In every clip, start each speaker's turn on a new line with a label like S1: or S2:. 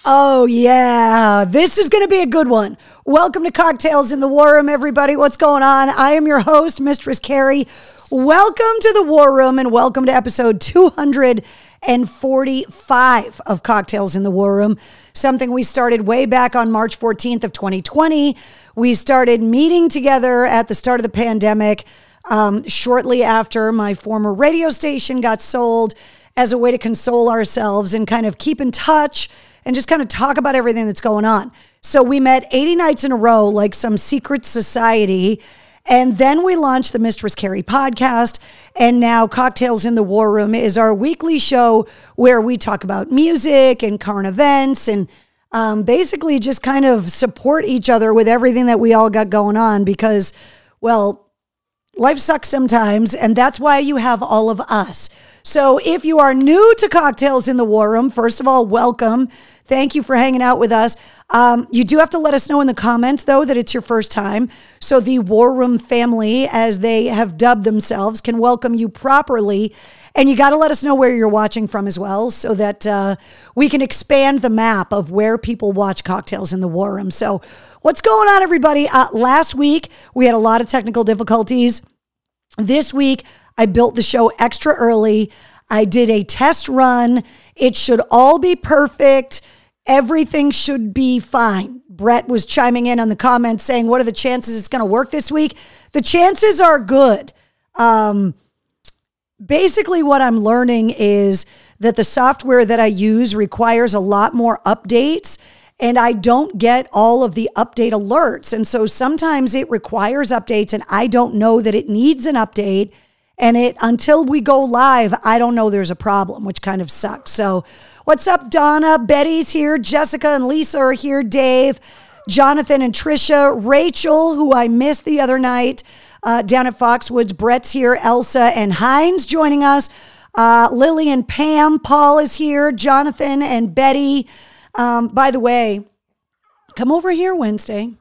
S1: Oh, yeah. This is going to be a good one. Welcome to Cocktails in the War Room, everybody. What's going on? I am your host, Mistress Carrie. Welcome to the War Room and welcome to episode 245 of Cocktails in the War Room, something we started way back on March 14th of 2020. We started meeting together at the start of the pandemic, shortly after my former radio station got sold, as a way to console ourselves and kind of keep in touch and just kind of talk about everything that's going on. So we met 80 nights in a row, like some secret society. And then we launched the Mistress Carrie podcast. And now Cocktails in the War Room is our weekly show where we talk about music and current events and basically just kind of support each other with everything that we all got going on because, well, life sucks sometimes. And that's why you have all of us. So if you are new to Cocktails in the War Room, first of all, welcome. Thank you for hanging out with us. You do have to let us know in the comments, though, that it's your first time. So the War Room family, as they have dubbed themselves, can welcome you properly. And you got to let us know where you're watching from as well so that we can expand the map of where people watch Cocktails in the War Room. So what's going on, everybody? Last week, we had a lot of technical difficulties. This week, I built the show extra early. I did a test run. It should all be perfect. Everything should be fine. Brett was chiming in on the comments saying, what are the chances it's going to work this week? The chances are good. Basically, what I'm learning is that the software that I use requires a lot more updates, and I don't get all of the update alerts. And so sometimes it requires updates, and I don't know that it needs an update. And until we go live, I don't know there's a problem, which kind of sucks. So what's up, Donna? Betty's here. Jessica and Lisa are here. Dave, Jonathan and Trisha, Rachel, who I missed the other night down at Foxwoods. Brett's here. Elsa and Heinz joining us. Lily and Pam. Paul is here. Jonathan and Betty. By the way, come over here Wednesday.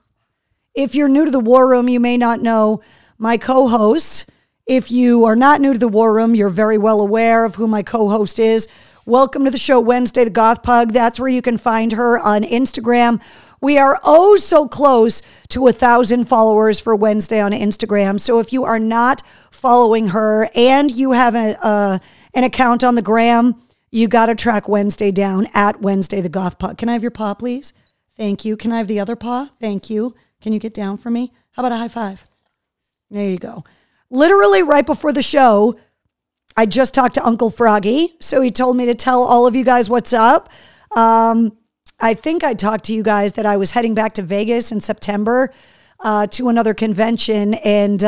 S1: If you're new to the War Room, you may not know my co-hosts. If you are not new to the War Room, you're very well aware of who my co-host is. Welcome to the show, Wednesday, the Goth Pug. That's where you can find her on Instagram. We are oh so close to 1,000 followers for Wednesday on Instagram. So if you are not following her and you have an account on the gram, you got to track Wednesday down at Wednesday, the Goth Pug. Can I have your paw, please? Thank you. Can I have the other paw? Thank you. Can you get down for me? How about a high five? There you go. Literally right before the show, I just talked to Uncle Froggy. So he told me to tell all of you guys what's up. I think I talked to you guys that I was heading back to Vegas in September to another convention. And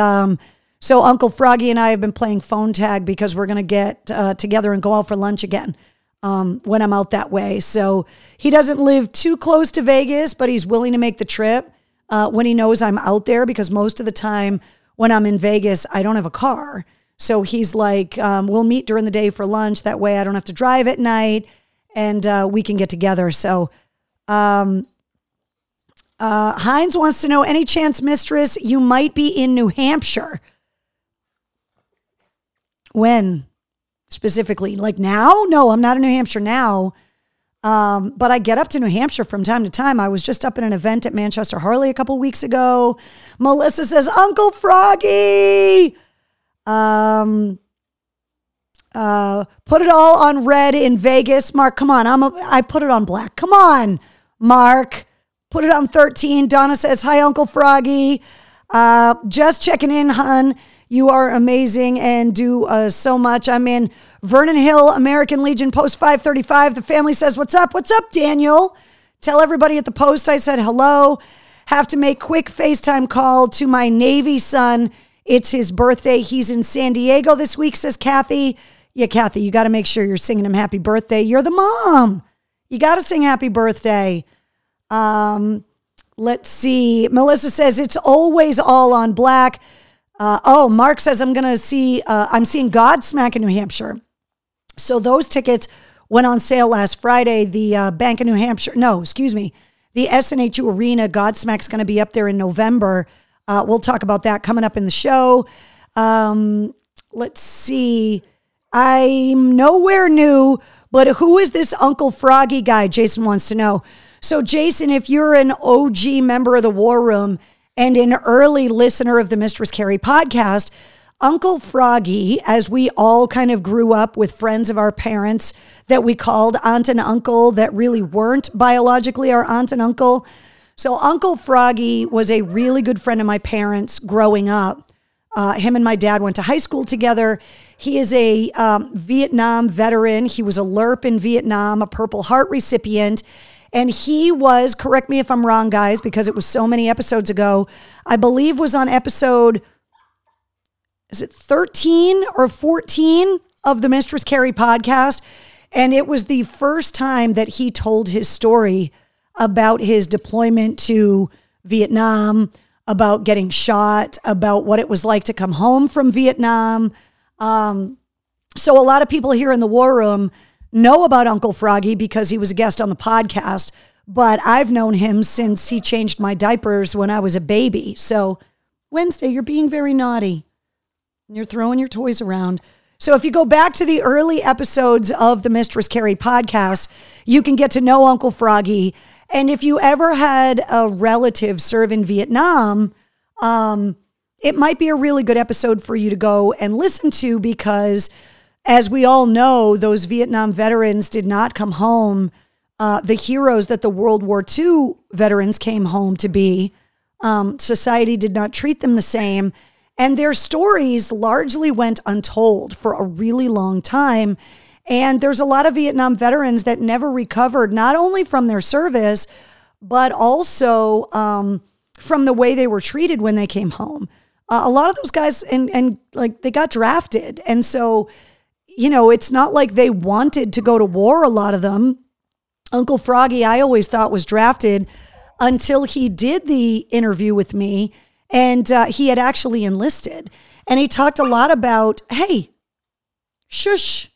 S1: so Uncle Froggy and I have been playing phone tag because we're going to get together and go out for lunch again when I'm out that way. So he doesn't live too close to Vegas, but he's willing to make the trip when he knows I'm out there because most of the time, when I'm in Vegas, I don't have a car. So he's like, we'll meet during the day for lunch. That way I don't have to drive at night and we can get together. So Heinz wants to know, any chance, Mistress, you might be in New Hampshire? When? Specifically? Like now? No, I'm not in New Hampshire now. But I get up to New Hampshire from time to time. I was just up at an event at Manchester Harley a couple weeks ago. Melissa says, Uncle Froggy, put it all on red in Vegas. Mark, come on. I put it on black. Come on, Mark. Put it on 13. Donna says, hi, Uncle Froggy. Just checking in, hun. You are amazing and do so much. I'm in Vernon Hill, American Legion, Post 535. The family says, what's up? What's up, Daniel? Tell everybody at the post I said hello. Have to make quick FaceTime call to my Navy son. It's his birthday. He's in San Diego this week, says Kathy. Yeah, Kathy, you got to make sure you're singing him happy birthday. You're the mom. You got to sing happy birthday. Let's see. Melissa says, it's always all on black. Mark says, I'm seeing Godsmack in New Hampshire. So those tickets went on sale last Friday. The Bank of New Hampshire, the SNHU Arena, Godsmack's going to be up there in November. We'll talk about that coming up in the show. Let's see. I'm nowhere new, But who is this Uncle Froggy guy? Jason wants to know. So Jason, if you're an OG member of the War Room and an early listener of the Mistress Carrie podcast, Uncle Froggy, as we all kind of grew up with friends of our parents that we called aunt and uncle that really weren't biologically our aunt and uncle. So Uncle Froggy was a really good friend of my parents growing up. Him and my dad went to high school together. He is a Vietnam veteran. He was a LERP in Vietnam, a Purple Heart recipient. And he was, correct me if I'm wrong, guys, because it was so many episodes ago, I believe was on episode, is it 13 or 14 of the Mistress Carrie podcast? And it was the first time that he told his story about his deployment to Vietnam, about getting shot, about what it was like to come home from Vietnam. So a lot of people here in the War Room know about Uncle Froggy because he was a guest on the podcast, but I've known him since he changed my diapers when I was a baby. So Wednesday, you're being very naughty. You're throwing your toys around. So if you go back to the early episodes of the Mistress Carrie podcast, you can get to know Uncle Froggy. And if you ever had a relative serve in Vietnam, it might be a really good episode for you to go and listen to because, as we all know, those Vietnam veterans did not come home the heroes that the World War II veterans came home to be. Society did not treat them the same. And their stories largely went untold for a really long time. And there's a lot of Vietnam veterans that never recovered, not only from their service, but also from the way they were treated when they came home. A lot of those guys, and like they got drafted. And so, you know, it's not like they wanted to go to war, a lot of them. Uncle Froggy, I always thought was drafted until he did the interview with me and he had actually enlisted. And he talked a lot about, hey, shush.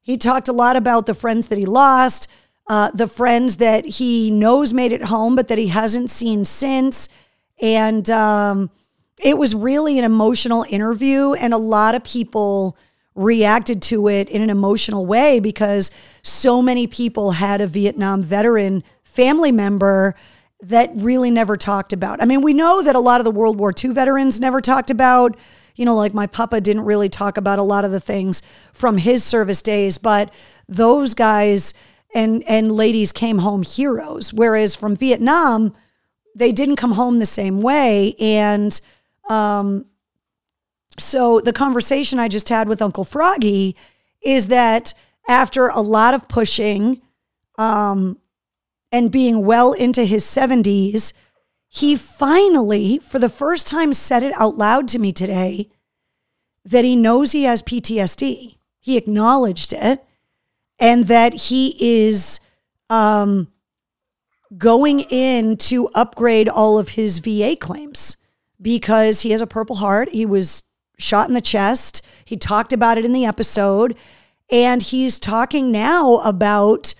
S1: He talked a lot about the friends that he lost, the friends that he knows made it home, but that he hasn't seen since. And it was really an emotional interview, and a lot of people reacted to it in an emotional way because so many people had a Vietnam veteran family member that really never talked about. I mean, we know that a lot of the World War II veterans never talked about, you know, like my papa didn't really talk about a lot of the things from his service days, but those guys and ladies came home heroes. Whereas from Vietnam, they didn't come home the same way. And so the conversation I just had with Uncle Froggy is that after a lot of pushing and being well into his 70s, he finally, for the first time, said it out loud to me today that he knows he has PTSD. He acknowledged it, and that he is going in to upgrade all of his VA claims because he has a Purple Heart. He was shot in the chest. He talked about it in the episode, and he's talking now about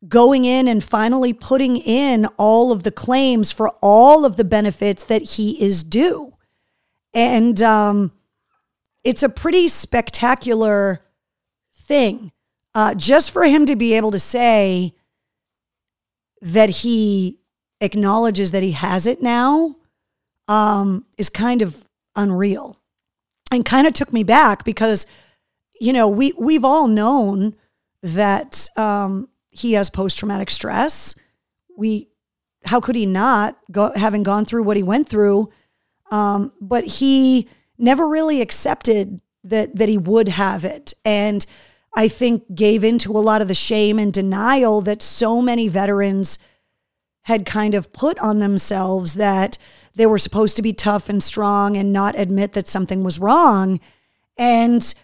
S1: going in and finally putting in all of the claims for all of the benefits that he is due. And it's a pretty spectacular thing. Just for him to be able to say that he acknowledges that he has it now is kind of unreal and kind of took me back because, you know, we've all known that he has post-traumatic stress. How could he not, having gone through what he went through? But he never really accepted that he would have it. And I think gave into a lot of the shame and denial that so many veterans had kind of put on themselves, that they were supposed to be tough and strong and not admit that something was wrong. And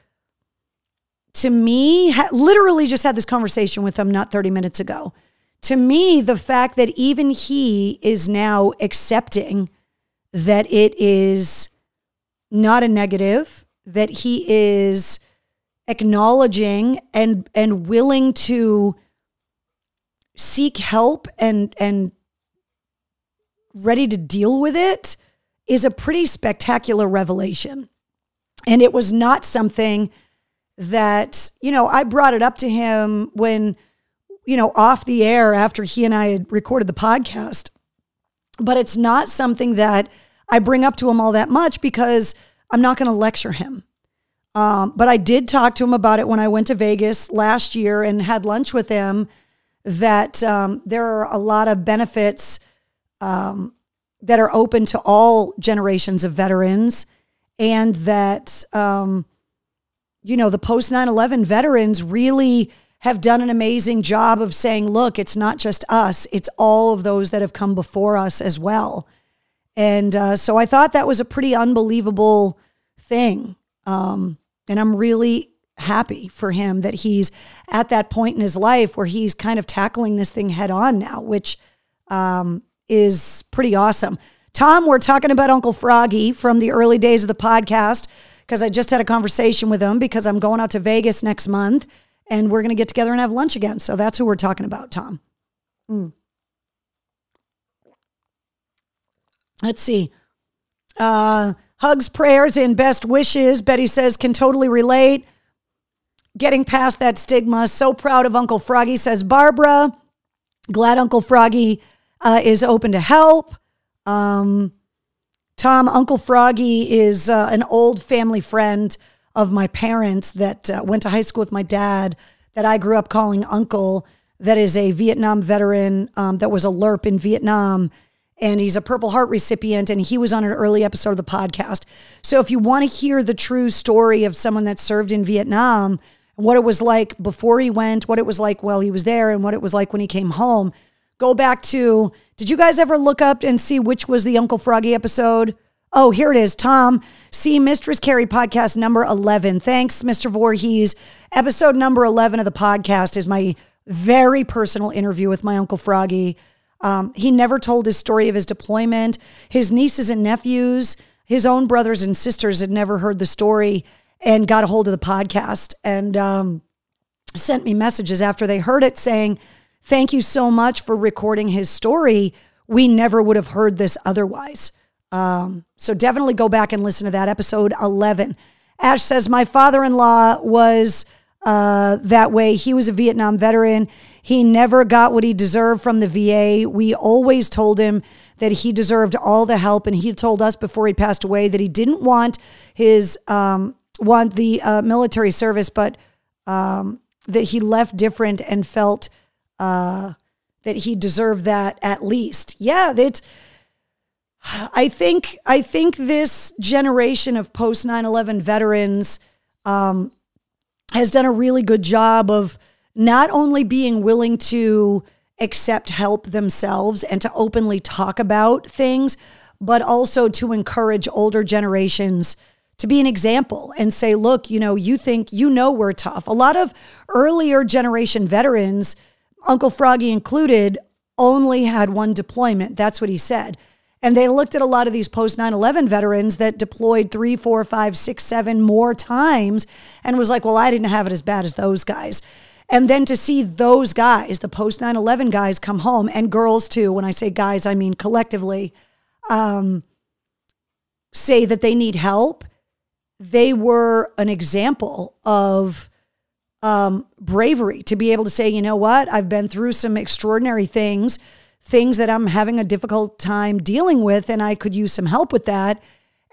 S1: to me, literally just had this conversation with him not 30 minutes ago. To me, the fact that even he is now accepting that it is not a negative, that he is acknowledging and willing to seek help and ready to deal with it is a pretty spectacular revelation. And it was not something that, I brought it up to him when, off the air after he and I had recorded the podcast. But it's not something that I bring up to him all that much because I'm not going to lecture him. But I did talk to him about it when I went to Vegas last year and had lunch with him, that there are a lot of benefits that are open to all generations of veterans, and that, the post 9/11 veterans really have done an amazing job of saying, look, it's not just us, it's all of those that have come before us as well. And so I thought that was a pretty unbelievable thing. And I'm really happy for him that he's at that point in his life where he's kind of tackling this thing head on now, which is pretty awesome. Tom, we're talking about Uncle Froggy from the early days of the podcast, because I just had a conversation with him because I'm going out to Vegas next month and we're going to get together and have lunch again. So that's who we're talking about, Tom. Let's see. Hugs, prayers, and best wishes. Betty says, can totally relate. Getting past that stigma. So proud of Uncle Froggy, says Barbara. Glad Uncle Froggy is open to help. Tom, Uncle Froggy is an old family friend of my parents that went to high school with my dad, that I grew up calling Uncle, that is a Vietnam veteran that was a LERP in Vietnam. And he's a Purple Heart recipient, and he was on an early episode of the podcast. So if you want to hear the true story of someone that served in Vietnam, what it was like before he went, what it was like while he was there, and what it was like when he came home, go back to, did you guys ever look up and see which was the Uncle Froggy episode? Oh, here it is. Tom, see Mistress Carrie podcast number 11. Thanks, Mr. Voorhees. Episode number 11 of the podcast is my very personal interview with my Uncle Froggy. He never told his story of his deployment. His nieces and nephews, his own brothers and sisters had never heard the story and got a hold of the podcast and sent me messages after they heard it saying, thank you so much for recording his story. We never would have heard this otherwise. So definitely go back and listen to that, episode 11. Ash says, my father-in-law was that way. He was a Vietnam veteran. He never got what he deserved from the VA. We always told him that he deserved all the help. And he told us before he passed away that he didn't want his, the military service, but that he left different and felt that he deserved that at least. Yeah, I think this generation of post 9/11 veterans has done a really good job of not only being willing to accept help themselves and to openly talk about things, but also to encourage older generations to be an example and say, look, you think, we're tough. A lot of earlier generation veterans, Uncle Froggy included, only had one deployment. That's what he said. And they looked at a lot of these post 9/11 veterans that deployed 3, 4, 5, 6, 7 more times and was like, well, I didn't have it as bad as those guys. And then to see those guys, the post 9/11 guys, come home, and girls too, when I say guys, I mean collectively, say that they need help. They were an example of bravery to be able to say, you know what, I've been through some extraordinary things that I'm having a difficult time dealing with, and I could use some help with that.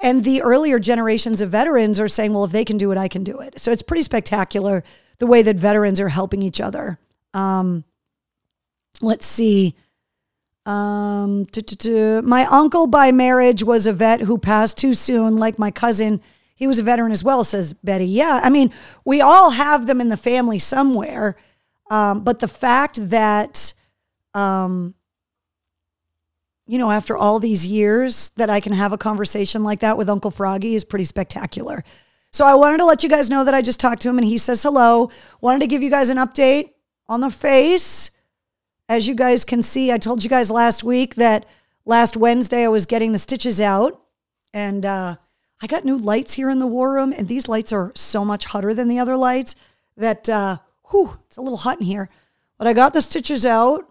S1: And the earlier generations of veterans are saying, well, if they can do it, I can do it. So it's pretty spectacular the way that veterans are helping each other. Let's see. My uncle by marriage was a vet who passed too soon, like my cousin. He was a veteran as well, says Betty. Yeah, I mean, we all have them in the family somewhere. But the fact that, after all these years that I can have a conversation like that with Uncle Froggy is pretty spectacular. So I wanted to let you guys know that I just talked to him and he says hello. Wanted to give you guys an update on the face. As you guys can see, I told you guys last week that last Wednesday I was getting the stitches out, and I got new lights here in the war room, and these lights are so much hotter than the other lights that, it's a little hot in here. But I got the stitches out.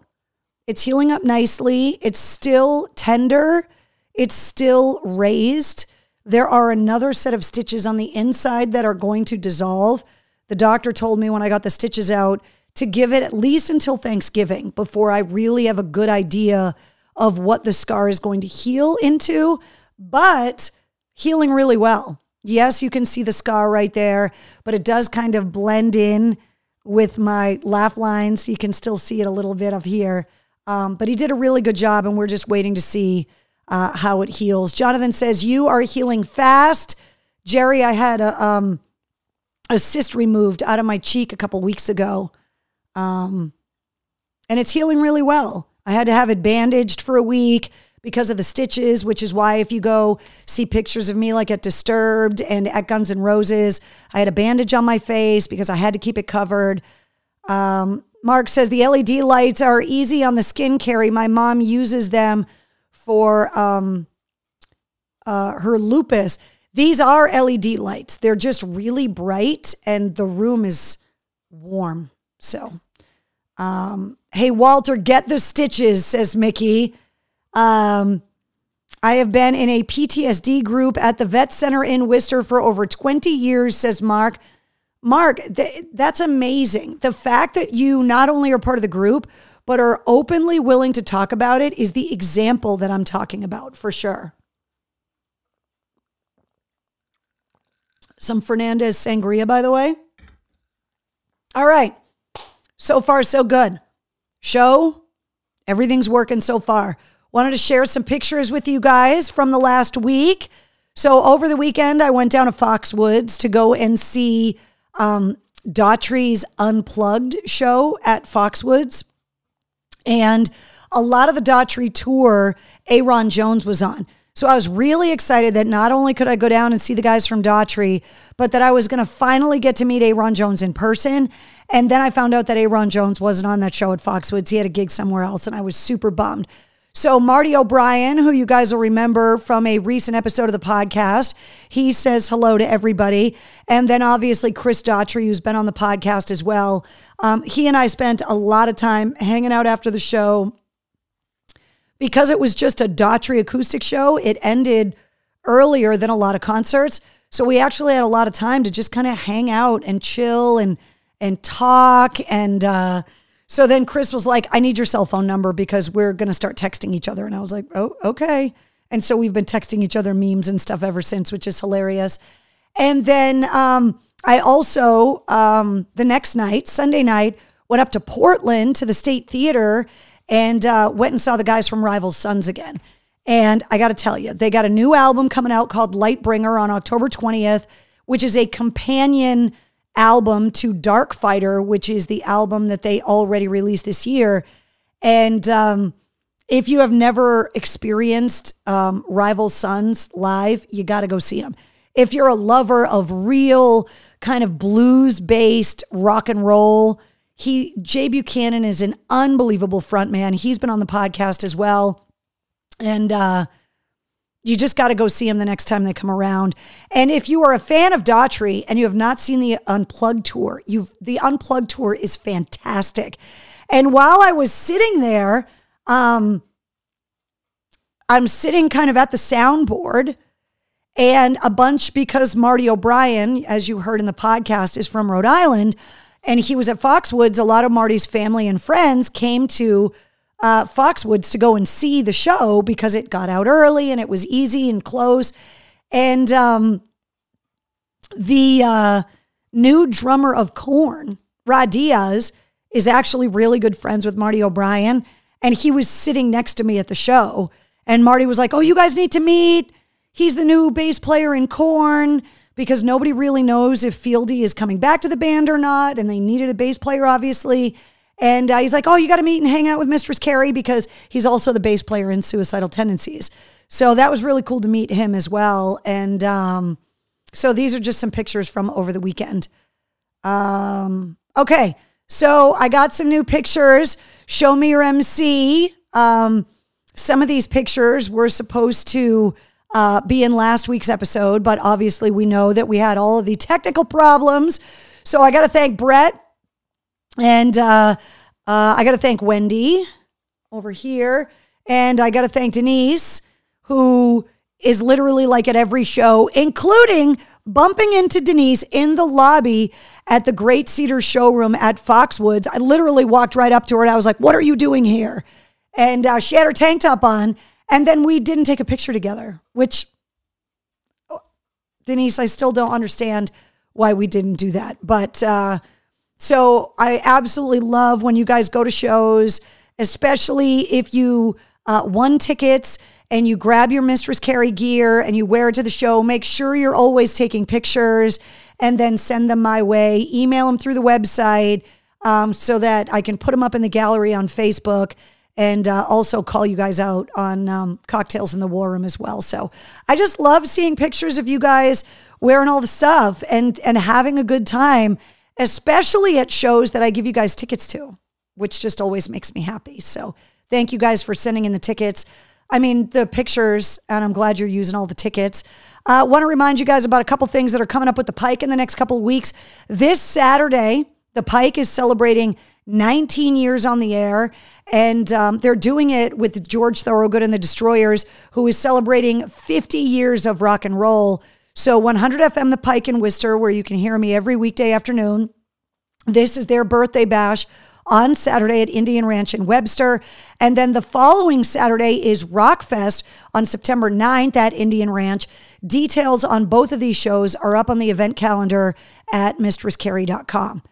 S1: It's healing up nicely. It's still tender. It's still raised. There are another set of stitches on the inside that are going to dissolve. The doctor told me when I got the stitches out to give it at least until Thanksgiving before I really have a good idea of what the scar is going to heal into, but healing really well. Yes, you can see the scar right there, but it does kind of blend in with my laugh lines. You can still see it a little bit of here. But he did a really good job, and we're just waiting to see how it heals. Jonathan says, you are healing fast. Jerry, I had a cyst removed out of my cheek a couple weeks ago. And it's healing really well. I had to have it bandaged for a week because of the stitches, which is why if you go see pictures of me like at Disturbed and at Guns N' Roses, I had a bandage on my face because I had to keep it covered. Mark says the LED lights are easy on the skin, Carrie. My mom uses them for her lupus. These are LED lights. They're just really bright and the room is warm. So, hey, Walter, get the stitches, says Mickey. I have been in a PTSD group at the vet center in Worcester for over 20 years, says Mark. Mark, that's amazing. The fact that you not only are part of the group, but are openly willing to talk about it is the example that I'm talking about for sure. Some Fernandez sangria, by the way. All right. So far, so good. Show, everything's working so far. Wanted to share some pictures with you guys from the last week. So over the weekend, I went down to Foxwoods to go and see Daughtry's Unplugged show at Foxwoods. And a lot of the Daughtry tour, Aaron Jones was on. So I was really excited that not only could I go down and see the guys from Daughtry, but that I was going to finally get to meet Aaron Jones in person. And then I found out that Aaron Jones wasn't on that show at Foxwoods. He had a gig somewhere else, and I was super bummed. So Marty O'Brien, who you guys will remember from a recent episode of the podcast, he says hello to everybody. And then obviously Chris Daughtry, who's been on the podcast as well. He and I spent a lot of time hanging out after the show. Because it was just a Daughtry acoustic show, it ended earlier than a lot of concerts. So we actually had a lot of time to just kind of hang out and chill and talk. And so then Chris was like, I need your cell phone number because we're going to start texting each other. And I was like, oh, okay. And so we've been texting each other memes and stuff ever since, which is hilarious. And then I also, the next night, Sunday night, went up to Portland to the State Theater and went and saw the guys from Rival Sons again. And I got to tell you, they got a new album coming out called Lightbringer on October 20th, which is a companion album to Dark Fighter, which is the album that they already released this year. And if you have never experienced Rival Sons live, you got to go see them. If you're a lover of real kind of blues-based rock and roll, Jay Buchanan is an unbelievable frontman. He's been on the podcast as well. And you just got to go see him the next time they come around. And if you are a fan of Daughtry and you have not seen the Unplugged tour, the Unplugged tour is fantastic. And while I was sitting there, I'm sitting kind of at the soundboard and a bunch, because Marty O'Brien, as you heard in the podcast, is from Rhode Island, and he was at Foxwoods. A lot of Marty's family and friends came to Foxwoods to go and see the show because it got out early and it was easy and close. And the new drummer of Korn, Rod Diaz, is actually really good friends with Marty O'Brien. And he was sitting next to me at the show. And Marty was like, oh, you guys need to meet. He's the new bass player in Korn, because nobody really knows if Fieldy is coming back to the band or not. And they needed a bass player, obviously. And he's like, oh, you got to meet and hang out with Mistress Carrie, because he's also the bass player in Suicidal Tendencies. So that was really cool to meet him as well. And so these are just some pictures from over the weekend. Okay, so I got some new pictures. Show me your MC. Some of these pictures were supposed to be in last week's episode, but obviously we know that we had all of the technical problems. So I got to thank Brett, and I got to thank Wendy over here, and I got to thank Denise, who is literally like at every show, including bumping into Denise in the lobby at the Great Cedar showroom at Foxwoods. I literally walked right up to her and I was like, what are you doing here? And she had her tank top on. And then we didn't take a picture together, which, Denise, I still don't understand why we didn't do that. But so I absolutely love when you guys go to shows, especially if you won tickets and you grab your Mistress Carrie gear and you wear it to the show. Make sure you're always taking pictures and then send them my way. Email them through the website so that I can put them up in the gallery on Facebook, and also call you guys out on Cocktails in the War Room as well. So I just love seeing pictures of you guys wearing all the stuff and having a good time, especially at shows that I give you guys tickets to, which just always makes me happy. So thank you guys for sending in the tickets. I mean, the pictures, and I'm glad you're using all the tickets. I want to remind you guys about a couple things that are coming up with the Pike in the next couple of weeks. This Saturday, the Pike is celebrating 19 years on the air, and they're doing it with George Thorogood and the Destroyers, who is celebrating 50 years of rock and roll. So 100 FM The Pike in Worcester, where you can hear me every weekday afternoon. This is their birthday bash on Saturday at Indian Ranch in Webster. And then the following Saturday is Rockfest on September 9th at Indian Ranch. Details on both of these shows are up on the event calendar at mistresscarrie.com.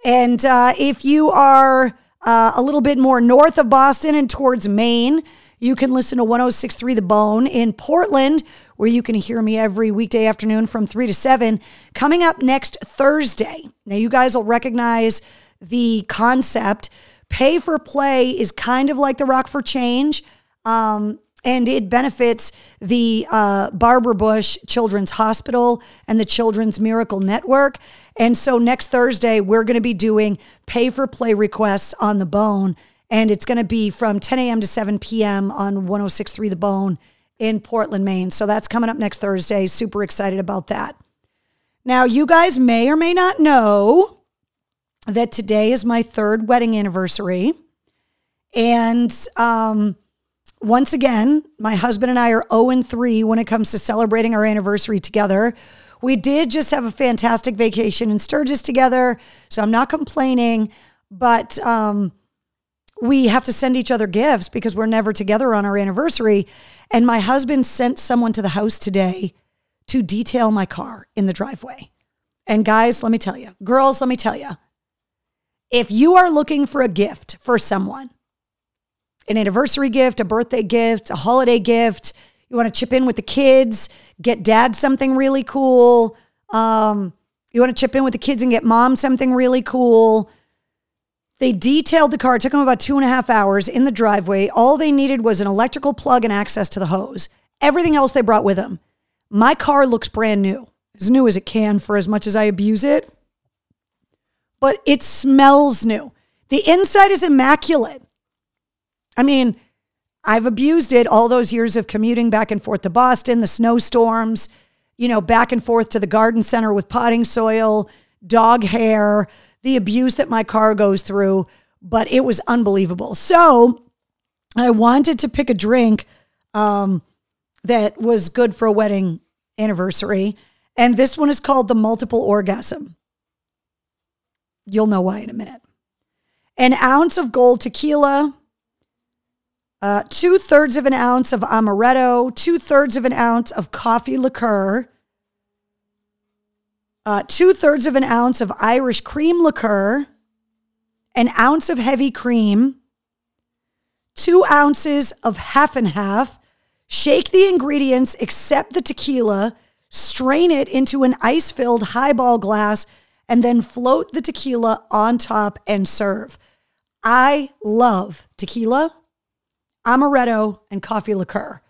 S1: And if you are a little bit more north of Boston and towards Maine, you can listen to 106.3 The Bone in Portland, where you can hear me every weekday afternoon from 3 to 7. Coming up next Thursday. Now, you guys will recognize the concept. Pay for Play is kind of like the Rock for Change, and it benefits the Barbara Bush Children's Hospital and the Children's Miracle Network. And so next Thursday, we're going to be doing Pay for Play requests on The Bone, and it's going to be from 10 a.m. to 7 p.m. on 106.3 The Bone in Portland, Maine. So that's coming up next Thursday. Super excited about that. Now, you guys may or may not know that today is my 3rd wedding anniversary. And once again, my husband and I are 0-3 when it comes to celebrating our anniversary together. We did just have a fantastic vacation in Sturgis together, so I'm not complaining, but we have to send each other gifts because we're never together on our anniversary. And my husband sent someone to the house today to detail my car in the driveway. And guys, let me tell you, girls, let me tell you, if you are looking for a gift for someone, an anniversary gift, a birthday gift, a holiday gift, you want to chip in with the kids, get dad something really cool. You want to chip in with the kids and get mom something really cool. They detailed the car. It took them about 2.5 hours in the driveway. All they needed was an electrical plug and access to the hose. Everything else they brought with them. My car looks brand new as it can for as much as I abuse it. But it smells new. The inside is immaculate. I mean, I've abused it all those years of commuting back and forth to Boston, the snowstorms, back and forth to the garden center with potting soil, dog hair, the abuse that my car goes through, but it was unbelievable. So I wanted to pick a drink that was good for a wedding anniversary, and this one is called the Multiple Orgasm. You'll know why in a minute. An ounce of gold tequila, 2/3 of an ounce of amaretto, 2/3 of an ounce of coffee liqueur, 2/3 of an ounce of Irish cream liqueur, an ounce of heavy cream, 2 ounces of half and half. Shake the ingredients except the tequila, strain it into an ice-filled highball glass, and then float the tequila on top and serve. I love tequila, amaretto, and coffee liqueur.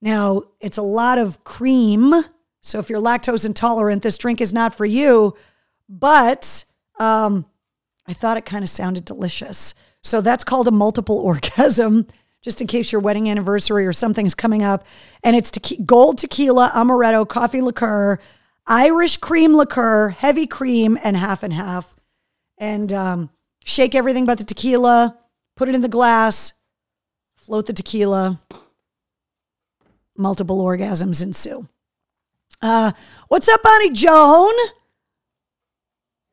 S1: Now, it's a lot of cream, so if you're lactose intolerant, this drink is not for you, but I thought it kind of sounded delicious. So that's called a multiple orgasm, just in case your wedding anniversary or something's coming up. And it's gold tequila, amaretto, coffee liqueur, Irish cream liqueur, heavy cream, and half and half. And shake everything but the tequila, put it in the glass, float the tequila, multiple orgasms ensue. What's up, Bonnie Joan?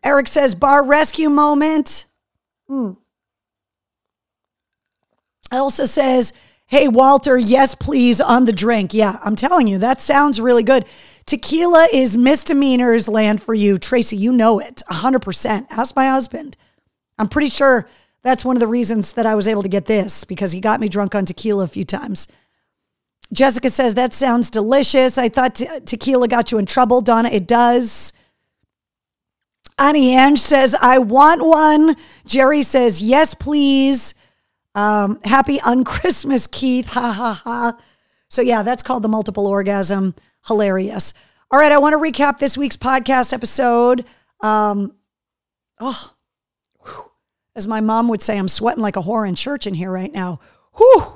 S1: Eric says, bar rescue moment. Elsa says, hey, Walter, yes, please, on the drink. Yeah, I'm telling you, that sounds really good. Tequila is misdemeanors land for you. Tracy, you know it, 100%. Ask my husband. I'm pretty sure that's one of the reasons that I was able to get this, because he got me drunk on tequila a few times. Jessica says, that sounds delicious. I thought tequila got you in trouble. Donna, it does. Annie Ange says, I want one. Jerry says, yes, please. Happy unchristmas, Keith. Ha, ha, ha. So yeah, that's called the multiple orgasm. Hilarious. All right, I want to recap this week's podcast episode. As my mom would say, I'm sweating like a whore in church in here right now. Whew.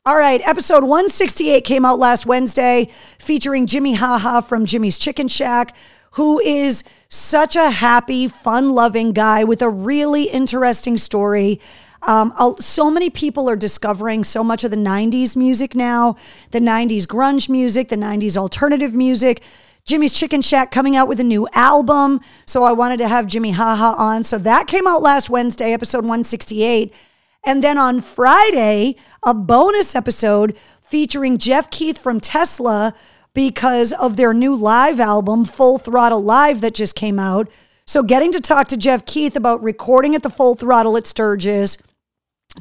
S1: All right, episode 168 came out last Wednesday, featuring Jimmy Haha from Jimmy's Chicken Shack, who is such a happy, fun-loving guy with a really interesting story. So many people are discovering so much of the 90s music now, the 90s grunge music, the 90s alternative music. Jimmy's Chicken Shack coming out with a new album, so I wanted to have Jimmy Haha on. So that came out last Wednesday, episode 168. And then on Friday, a bonus episode featuring Jeff Keith from Tesla because of their new live album, Full Throttle Live, that just came out. So getting to talk to Jeff Keith about recording at the Full Throttle at Sturgis,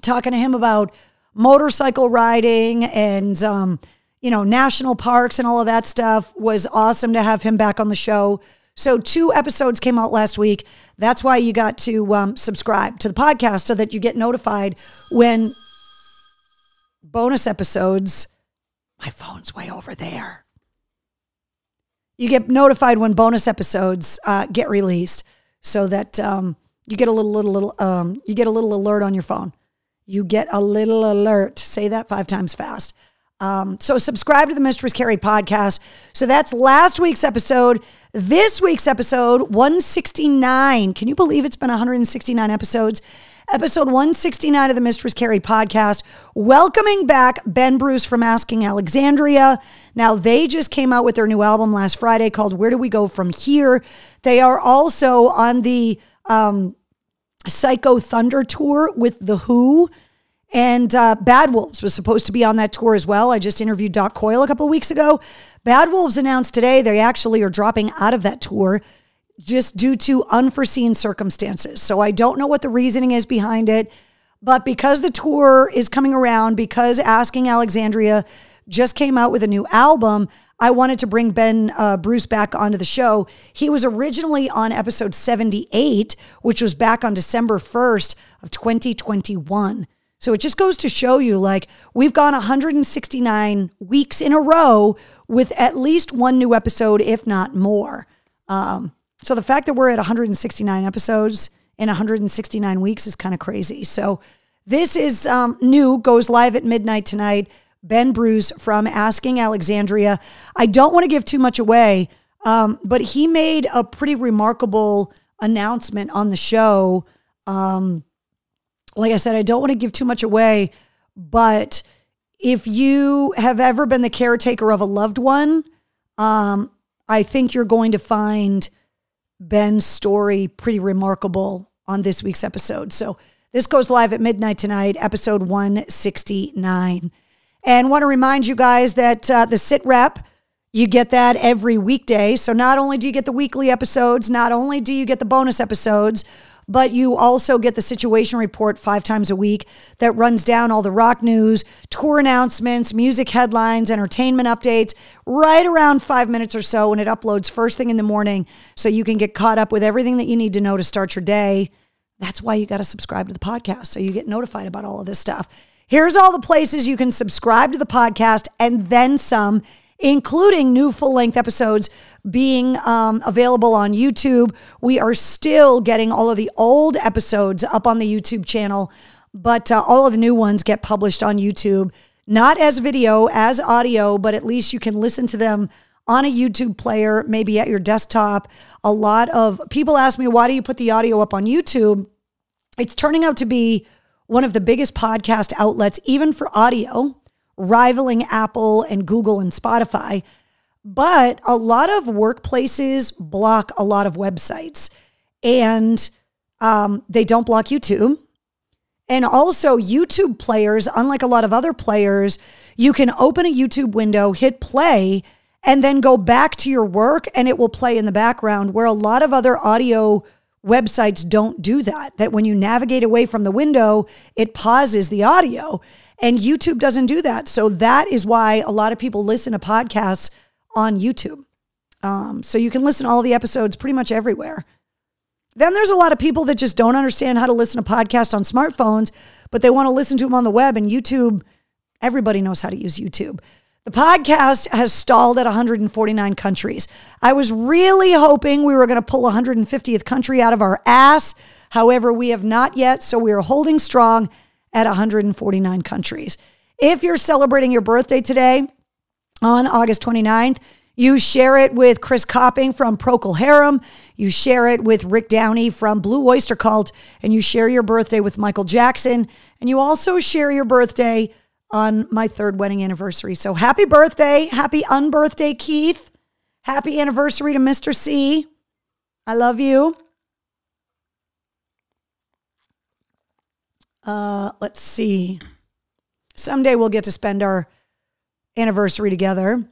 S1: talking to him about motorcycle riding and, national parks and all of that stuff was awesome to have him back on the show. So 2 episodes came out last week. That's why you got to subscribe to the podcast so that you get notified when bonus episodes, my phone's way over there. You get notified when bonus episodes get released so that you get a little alert on your phone. You get a little alert. Say that 5 times fast. So subscribe to the Mistress Carrie podcast. So that's last week's episode. This week's episode, 169. Can you believe it's been 169 episodes? Episode 169 of the Mistress Carrie podcast. Welcoming back Ben Bruce from Asking Alexandria. Now, they just came out with their new album last Friday called Where Do We Go From Here? They are also on the Psycho Thunder tour with The Who. And Bad Wolves was supposed to be on that tour as well. I just interviewed Doc Coyle a couple of weeks ago. Bad Wolves announced today they actually are dropping out of that tour just due to unforeseen circumstances. So I don't know what the reasoning is behind it. But because the tour is coming around, because Asking Alexandria just came out with a new album, I wanted to bring Ben Bruce back onto the show. He was originally on episode 78, which was back on December 1st of 2021. So it just goes to show you, like, we've gone 169 weeks in a row with at least one new episode, if not more. So the fact that we're at 169 episodes in 169 weeks is kind of crazy. So this is new, goes live at midnight tonight. Ben Bruce from Asking Alexandria. I don't want to give too much away, but he made a pretty remarkable announcement on the show. Like I said, I don't want to give too much away, but if you have ever been the caretaker of a loved one, I think you're going to find Ben's story pretty remarkable on this week's episode. So this goes live at midnight tonight, episode 169. And want to remind you guys that the Sit Rep, you get that every weekday. So not only do you get the weekly episodes, not only do you get the bonus episodes, but you also get the situation report 5 times a week that runs down all the rock news, tour announcements, music headlines, entertainment updates, right around 5 minutes or so, and it uploads first thing in the morning so you can get caught up with everything that you need to know to start your day. That's why you got to subscribe to the podcast so you get notified about all of this stuff. Here's all the places you can subscribe to the podcast and then some, including new full-length episodes being available on YouTube. We are still getting all of the old episodes up on the YouTube channel, but all of the new ones get published on YouTube, not as video, as audio, but at least you can listen to them on a YouTube player, maybe at your desktop. A lot of people ask me, why do you put the audio up on YouTube? It's turning out to be one of the biggest podcast outlets, even for audio, rivaling Apple and Google and Spotify. But a lot of workplaces block a lot of websites, and they don't block YouTube. And also YouTube players, unlike a lot of other players, you can open a YouTube window, hit play, and then go back to your work and it will play in the background, where a lot of other audio websites don't do that. That when you navigate away from the window, it pauses the audio, and YouTube doesn't do that. So that is why a lot of people listen to podcasts on YouTube. So you can listen to all the episodes pretty much everywhere. Then there's a lot of people that just don't understand how to listen to podcasts on smartphones, but they want to listen to them on the web, and YouTube, everybody knows how to use YouTube. The podcast has stalled at 149 countries. I was really hoping we were going to pull 150th country out of our ass. However, we have not yet, so we are holding strong at 149 countries. If you're celebrating your birthday today on August 29th, you share it with Chris Copping from Procol Harum. You share it with Rick Downey from Blue Oyster Cult. And you share your birthday with Michael Jackson. And you also share your birthday on my 3rd wedding anniversary. So happy birthday. Happy unbirthday, Keith. Happy anniversary to Mr. C. I love you. Let's see. Someday we'll get to spend our anniversary together.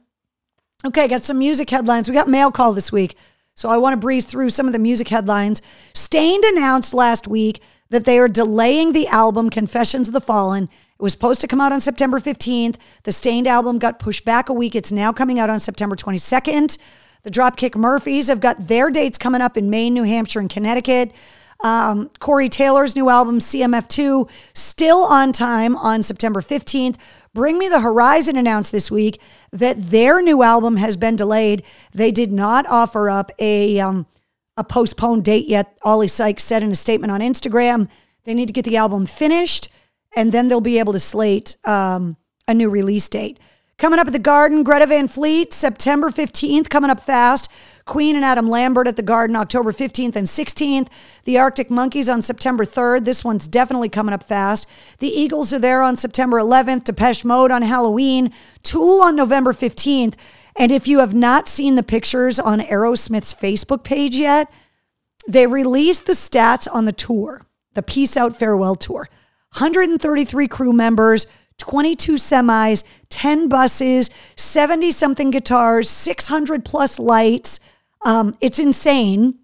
S1: Okay, got some music headlines. We got mail call this week, so I want to breeze through some of the music headlines. Staind announced last week that they are delaying the album Confessions of the Fallen. It was supposed to come out on September 15th. The Staind album got pushed back a week. It's now coming out on September 22nd. The Dropkick Murphys have got their dates coming up in Maine, New Hampshire, and Connecticut. Corey Taylor's new album, CMF2, still on time on September 15th. Bring Me the Horizon announced this week that their new album has been delayed. They did not offer up a postponed date yet. Ollie Sykes said in a statement on Instagram, they need to get the album finished, and then they'll be able to slate a new release date. Coming up at the Garden, Greta Van Fleet, September 15th, coming up fast. Queen and Adam Lambert at the Garden, October 15th and 16th. The Arctic Monkeys on September 3rd. This one's definitely coming up fast. The Eagles are there on September 11th. Depeche Mode on Halloween. Tool on November 15th. And if you have not seen the pictures on Aerosmith's Facebook page yet, they released the stats on the tour, the Peace Out Farewell Tour. 133 crew members, 22 semis, 10 buses, 70-something guitars, 600 plus lights. It's insane.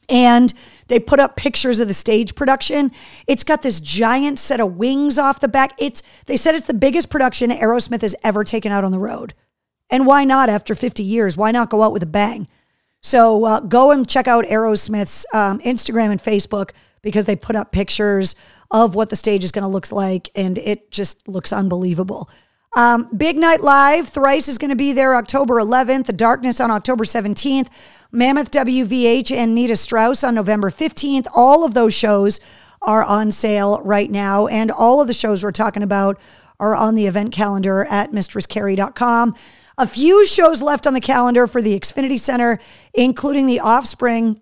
S1: And they put up pictures of the stage production. It's got this giant set of wings off the back. They said it's the biggest production Aerosmith has ever taken out on the road. And why not after 50 years? Why not go out with a bang? So go and check out Aerosmith's Instagram and Facebook, because they put up pictures of what the stage is going to look like, and it just looks unbelievable. Big Night Live, Thrice is going to be there October 11th, The Darkness on October 17th, Mammoth WVH and Nita Strauss on November 15th. All of those shows are on sale right now, and all of the shows we're talking about are on the event calendar at mistresscarrie.com. A few shows left on the calendar for the Xfinity Center, including The Offspring.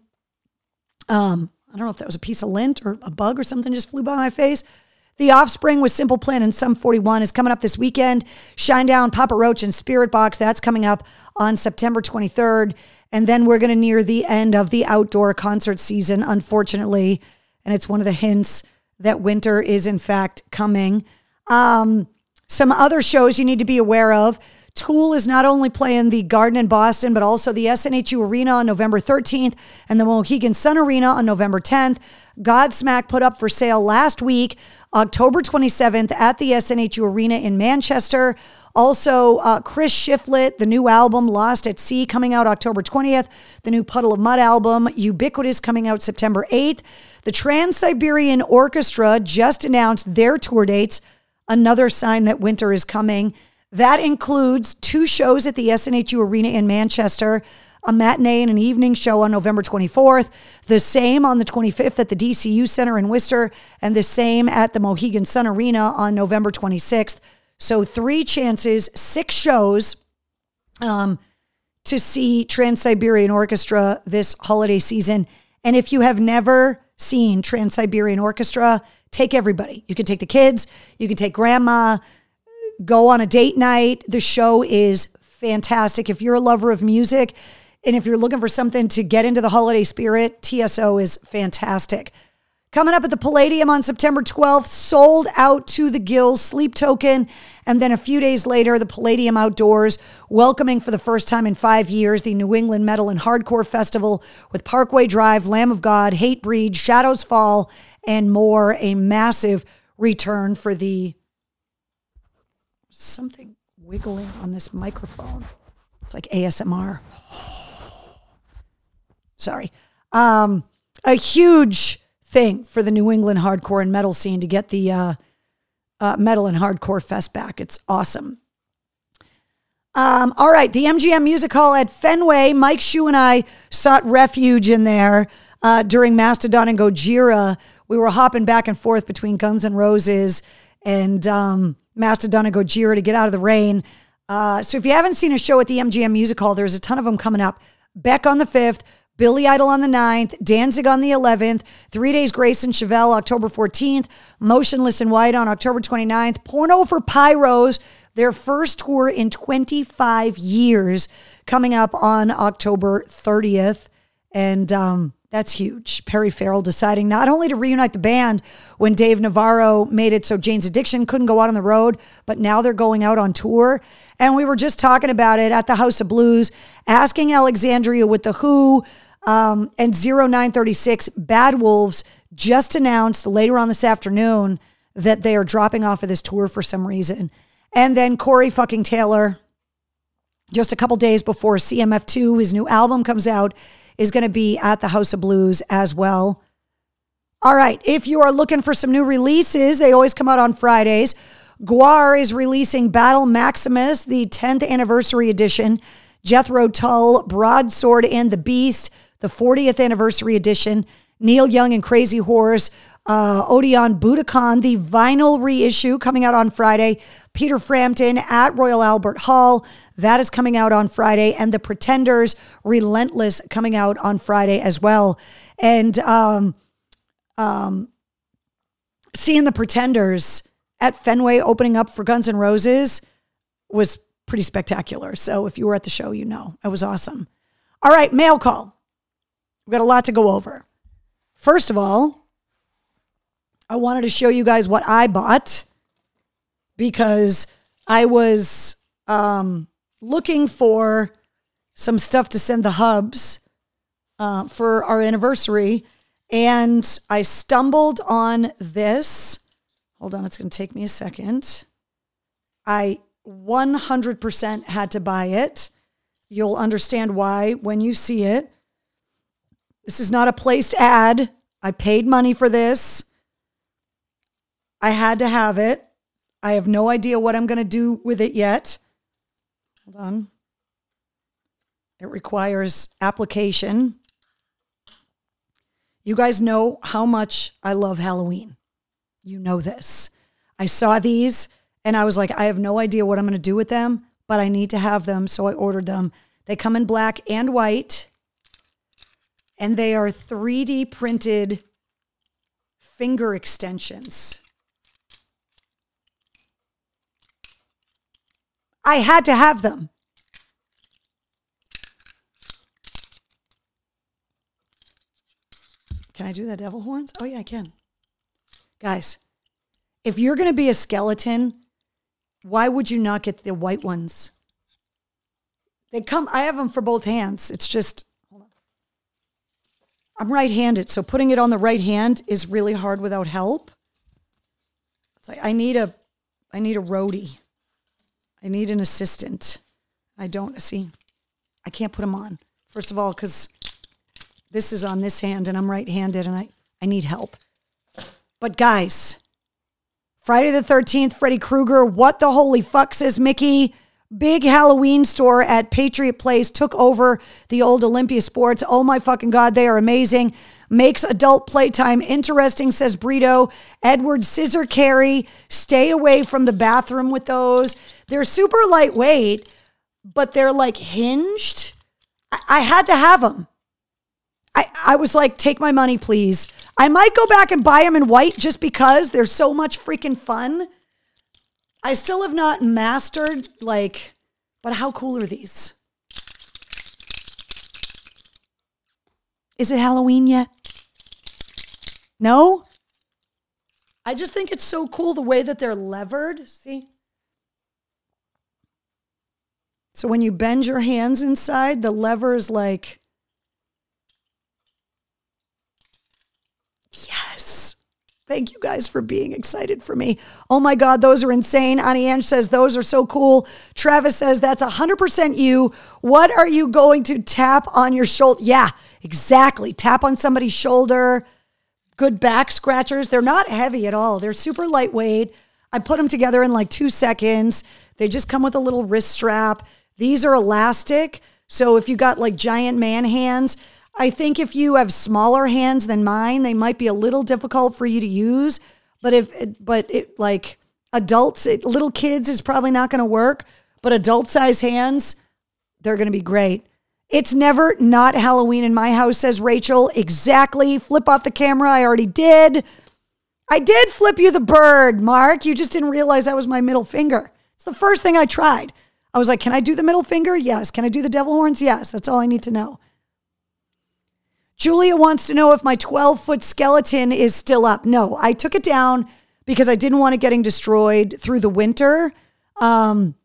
S1: I don't know if that was a piece of lint or a bug or something just flew by my face. The Offspring with Simple Plan and Sum 41 is coming up this weekend. Shinedown, Papa Roach, and Spirit Box, that's coming up on September 23rd. And then we're going to near the end of the outdoor concert season, unfortunately. And it's one of the hints that winter is, in fact, coming. Some other shows you need to be aware of. Tool is not only playing the Garden in Boston, but also the SNHU Arena on November 13th and the Mohegan Sun Arena on November 10th. Godsmack put up for sale last week, October 27th at the SNHU Arena in Manchester. Also, Chris Shiflett, the new album Lost at Sea, coming out October 20th. The new Puddle of Mud album, Ubiquitous, coming out September 8th. The Trans-Siberian Orchestra just announced their tour dates, another sign that winter is coming. That includes 2 shows at the SNHU Arena in Manchester, a matinee and an evening show on November 24th, the same on the 25th at the DCU Center in Worcester, and the same at the Mohegan Sun Arena on November 26th. So 3 chances, 6 shows to see Trans-Siberian Orchestra this holiday season. And if you have never seen Trans-Siberian Orchestra, take everybody. You can take the kids, you can take grandma, go on a date night. The show is fantastic. If you're a lover of music and if you're looking for something to get into the holiday spirit, TSO is fantastic. Coming up at the Palladium on September 12th, sold out to the gills, Sleep Token. And then a few days later, the Palladium Outdoors, welcoming for the first time in 5 years, the New England Metal and Hardcore Festival with Parkway Drive, Lamb of God, Hatebreed, Shadows Fall, and more. A massive return for the... Something wiggling on this microphone. It's like ASMR. Sorry. A huge thing for the New England hardcore and metal scene to get the Metal and Hardcore Fest back. It's awesome. All right, the MGM Music Hall at Fenway. Mike Shue and I sought refuge in there during Mastodon and Gojira. We were hopping back and forth between Guns N' Roses and Mastodon and Gojira to get out of the rain. So if you haven't seen a show at the MGM Music Hall, there's a ton of them coming up. Beck on the 5th, Billy Idol on the 9th, Danzig on the 11th, 3 Days Grace and Chevelle October 14th, Motionless in White on October 29th, Porno for Pyros, their first tour in 25 years, coming up on October 30th. And that's huge. Perry Farrell deciding not only to reunite the band when Dave Navarro made it so Jane's Addiction couldn't go out on the road, but now they're going out on tour. And we were just talking about it at the House of Blues, asking Alexandria with The Who, and 0936 Bad Wolves just announced later on this afternoon that they are dropping off of this tour for some reason. And then Corey fucking Taylor, just a couple days before CMF2, his new album comes out, is going to be at the House of Blues as well. All right, if you are looking for some new releases, they always come out on Fridays. Gwar is releasing Battle Maximus, the 10th anniversary edition. Jethro Tull, Broadsword and the Beast, the 40th anniversary edition. Neil Young and Crazy Horse, Odeon Budokan, the vinyl reissue coming out on Friday. Peter Frampton at Royal Albert Hall, that is coming out on Friday. And The Pretenders, Relentless, coming out on Friday as well. And seeing The Pretenders at Fenway opening up for Guns N' Roses was pretty spectacular. So if you were at the show, you know, it was awesome. All right, mail call. We've got a lot to go over. First of all, I wanted to show you guys what I bought because I was looking for some stuff to send the hubs for our anniversary, and I stumbled on this. Hold on, it's going to take me a second. I 100% had to buy it. You'll understand why when you see it. This is not a placed ad. I paid money for this. I had to have it. I have no idea what I'm going to do with it yet. Hold on. It requires application. You guys know how much I love Halloween. You know this. I saw these and I was like, I have no idea what I'm going to do with them, but I need to have them, so I ordered them. They come in black and white, and they are 3D printed finger extensions. I had to have them. Can I do the devil horns? Oh, yeah, I can. Guys, if you're going to be a skeleton, why would you not get the white ones? They come, I have them for both hands. It's just, hold on. I'm right-handed, so putting it on the right hand is really hard without help. It's like I need a roadie. I need an assistant. I can't put them on. First of all, because this is on this hand and I'm right-handed and I need help. But guys, Friday the 13th, Freddy Krueger, What the Holy Fuck, says Mickey. Big Halloween store at Patriot Place took over the old Olympia Sports. Oh my fucking God, they are amazing. Makes adult playtime interesting, says Brito. Edward Scissor Carry, stay away from the bathroom with those. They're super lightweight, but they're like hinged. I had to have them. I was like, take my money, please. I might go back and buy them in white just because they're so much freaking fun. I still have not mastered like But how cool are these? Is it Halloween yet? No? I just think it's so cool the way that they're levered. See? So when you bend your hands inside, the lever is like, yes. Thank you guys for being excited for me. Oh my God, those are insane. Annie Ange says, those are so cool. Travis says, that's 100% you. What are you going to tap on your shoulder? Yeah, exactly. Tap on somebody's shoulder. Good back scratchers. They're not heavy at all. They're super lightweight. I put them together in like 2 seconds. They just come with a little wrist strap. These are elastic. So if you got like giant man hands, I think if you have smaller hands than mine, they might be a little difficult for you to use. But like adults, little kids is probably not going to work. But adult size hands, they're going to be great. It's never not Halloween in my house, says Rachel. Exactly. Flip off the camera. I already did. I did flip you the bird, Mark. You just didn't realize that was my middle finger. It's the first thing I tried. I was like, can I do the middle finger? Yes. Can I do the devil horns? Yes. That's all I need to know. Julia wants to know if my 12-foot skeleton is still up. No, I took it down because I didn't want it getting destroyed through the winter. However,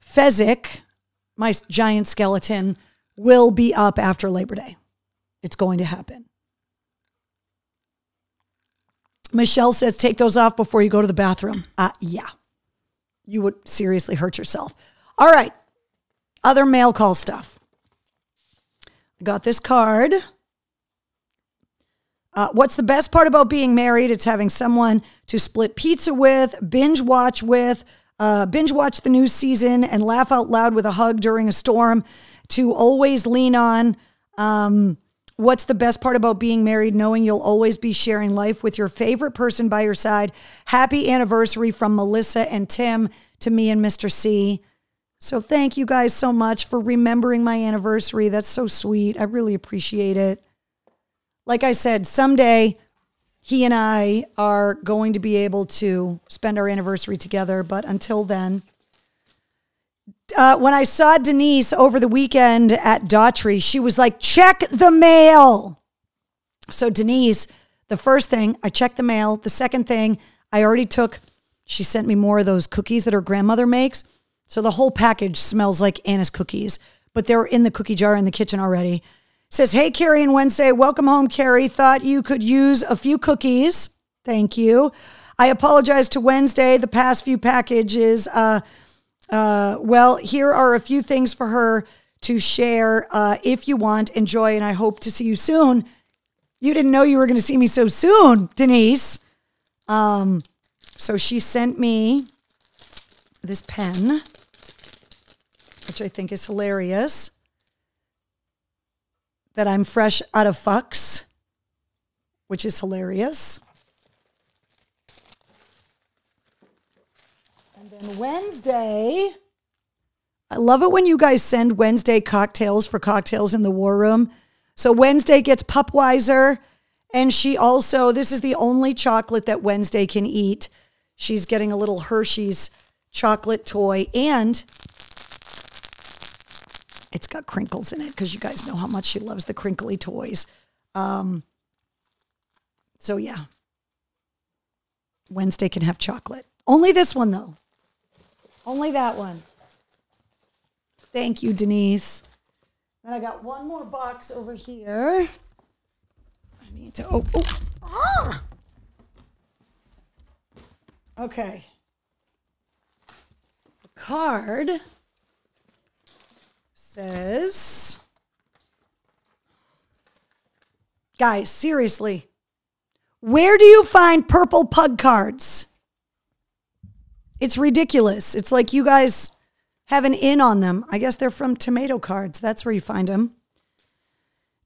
S1: Fezzik, my giant skeleton, will be up after Labor Day. It's going to happen. Michelle says, take those off before you go to the bathroom. Yeah. You would seriously hurt yourself. All right. Other mail call stuff. I got this card. What's the best part about being married? It's having someone to split pizza with, binge watch the new season, and laugh out loud with a hug during a storm, to always lean on. What's the best part about being married? Knowing you'll always be sharing life with your favorite person by your side. Happy anniversary from Melissa and Tim to me and Mr. C. So thank you guys so much for remembering my anniversary. That's so sweet. I really appreciate it. Like I said, someday he and I are going to be able to spend our anniversary together. But until then, when I saw Denise over the weekend at Daughtry, she was like, check the mail. So Denise, the first thing, I checked the mail. The second thing, she sent me more of those cookies that her grandmother makes. So the whole package smells like Anna's cookies, but they're in the cookie jar in the kitchen already. Says, hey, Carrie and Wednesday. Welcome home, Carrie. Thought you could use a few cookies. Thank you. I apologize to Wednesday. The past few packages, well, here are a few things for her to share. If you want, enjoy, and I hope to see you soon. You didn't know you were going to see me so soon, Denise. So she sent me this pen, which I think is hilarious, that I'm fresh out of fucks, which is hilarious. And then Wednesday, I love it when you guys send Wednesday cocktails for Cocktails in the War Room. So Wednesday gets Pupweiser, and she also, this is the only chocolate that Wednesday can eat. She's getting a little Hershey's chocolate toy, and it's got crinkles in it because you guys know how much she loves the crinkly toys. So yeah, Wednesday can have chocolate. Only this one though. Only that one. Thank you, Denise. Then I got one more box over here. I need to, Okay. The card says, guys, seriously, where do you find purple pug cards? It's ridiculous. It's like you guys have an in on them. I guess they're from Tomato Cards. That's where you find them.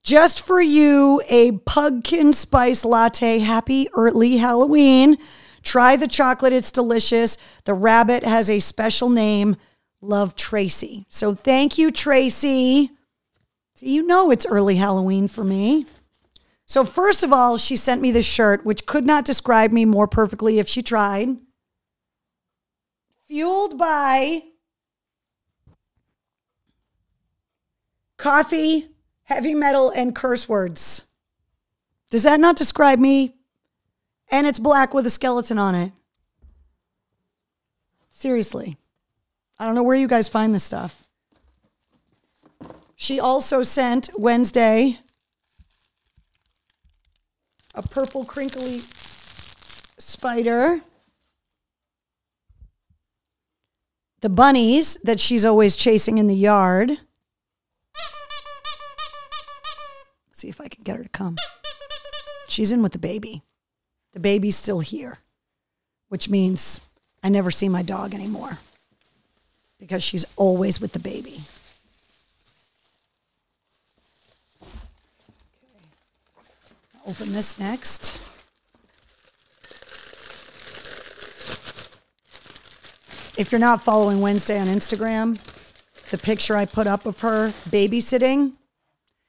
S1: Just for you, a pumpkin spice latte. Happy early Halloween. Try the chocolate. It's delicious. The rabbit has a special name. Love, Tracy. So thank you, Tracy. So you know it's early Halloween for me. So first of all, she sent me this shirt, which could not describe me more perfectly if she tried. Fueled by coffee, heavy metal, and curse words. Does that not describe me? And it's black with a skeleton on it. Seriously. I don't know where you guys find this stuff. She also sent Wednesday a purple crinkly spider. The bunnies that she's always chasing in the yard. See if I can get her to come. She's in with the baby. The baby's still here, which means I never see my dog anymore because she's always with the baby. Okay. Open this next. If you're not following Wednesday on Instagram, the picture I put up of her babysitting,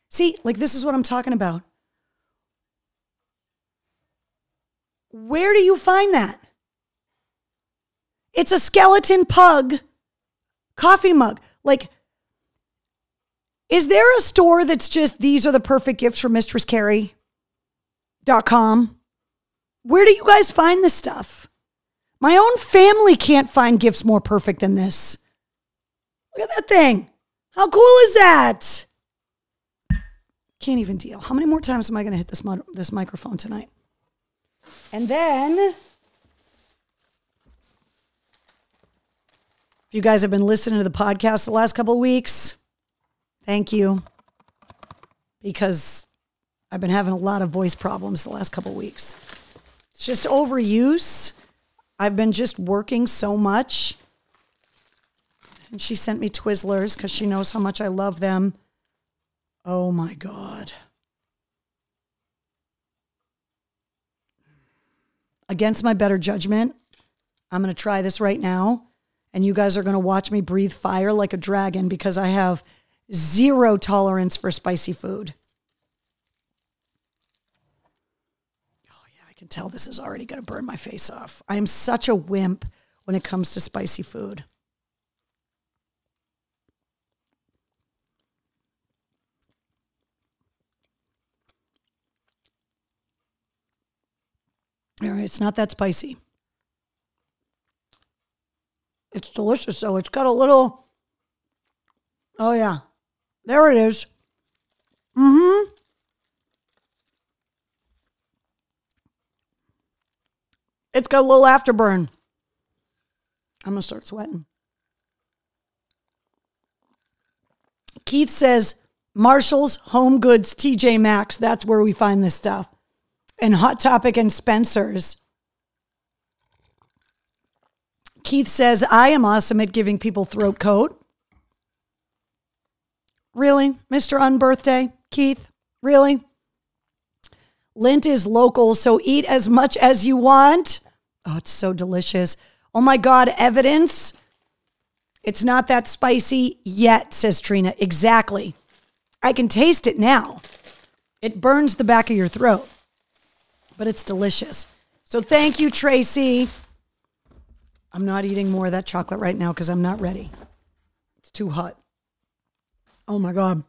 S1: see, like this is what I'm talking about. Where do you find that? It's a skeleton pug coffee mug. Like, is there a store that's just, these are the perfect gifts for MistressCarrie.com? Where do you guys find this stuff? My own family can't find gifts more perfect than this. Look at that thing. How cool is that? Can't even deal. How many more times am I going to hit this microphone tonight? And then, if you guys have been listening to the podcast the last couple of weeks, thank you. Because I've been having a lot of voice problems the last couple of weeks. It's just overuse. I've been just working so much. And she sent me Twizzlers because she knows how much I love them. Oh my God. Against my better judgment, I'm going to try this right now. And you guys are going to watch me breathe fire like a dragon because I have zero tolerance for spicy food. I can tell this is already going to burn my face off. I am such a wimp when it comes to spicy food. All right, it's not that spicy. It's delicious, though. It's got a little... Oh, yeah. There it is. Mm-hmm. It's got a little afterburn. I'm going to start sweating. Keith says, Marshall's, Home Goods, TJ Maxx. That's where we find this stuff. And Hot Topic and Spencer's. Keith says, I am awesome at giving people throat coat. Really? Mr. Unbirthday? Keith? Really? Lindt is local, so eat as much as you want. Oh, it's so delicious. Oh my God, evidence. It's not that spicy yet, says Trina. Exactly. I can taste it now. It burns the back of your throat, but it's delicious. So thank you, Tracy. I'm not eating more of that chocolate right now because I'm not ready. It's too hot. Oh my God.